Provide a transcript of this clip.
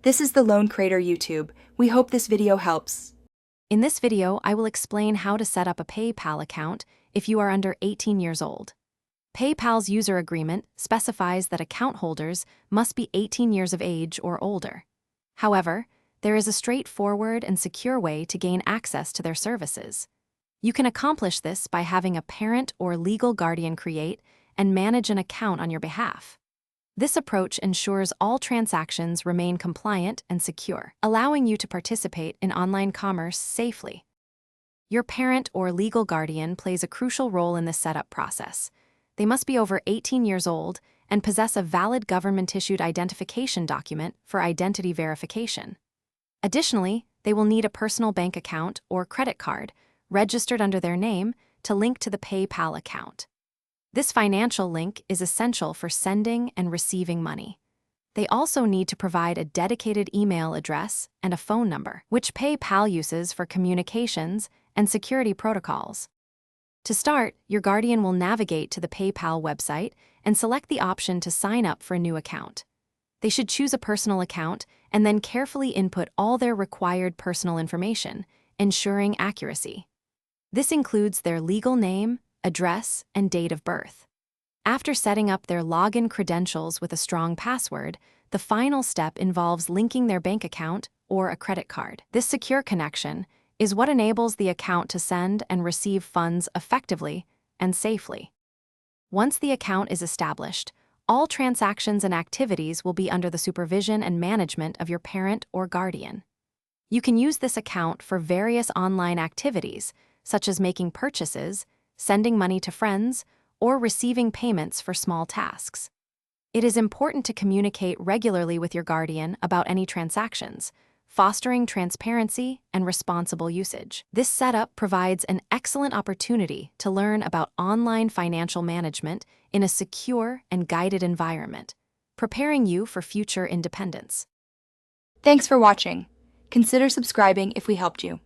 This is the Loan Creator YouTube. We hope this video helps. In this video, I will explain how to set up a PayPal account if you are under 18 years old. PayPal's user agreement specifies that account holders must be 18 years of age or older. However, there is a straightforward and secure way to gain access to their services. You can accomplish this by having a parent or legal guardian create and manage an account on your behalf. This approach ensures all transactions remain compliant and secure, allowing you to participate in online commerce safely. Your parent or legal guardian plays a crucial role in this setup process. They must be over 18 years old and possess a valid government-issued identification document for identity verification. Additionally, they will need a personal bank account or credit card registered under their name to link to the PayPal account. This financial link is essential for sending and receiving money. They also need to provide a dedicated email address and a phone number, which PayPal uses for communications and security protocols. To start, your guardian will navigate to the PayPal website and select the option to sign up for a new account. They should choose a personal account and then carefully input all their required personal information, ensuring accuracy. This includes their legal name, address, and date of birth. After setting up their login credentials with a strong password, the final step involves linking their bank account or a credit card. This secure connection is what enables the account to send and receive funds effectively and safely. Once the account is established, all transactions and activities will be under the supervision and management of your parent or guardian. You can use this account for various online activities, such as making purchases, sending money to friends, or receiving payments for small tasks. It is important to communicate regularly with your guardian about any transactions, fostering transparency and responsible usage. This setup provides an excellent opportunity to learn about online financial management in a secure and guided environment, preparing you for future independence. Thanks for watching. Consider subscribing if we helped you.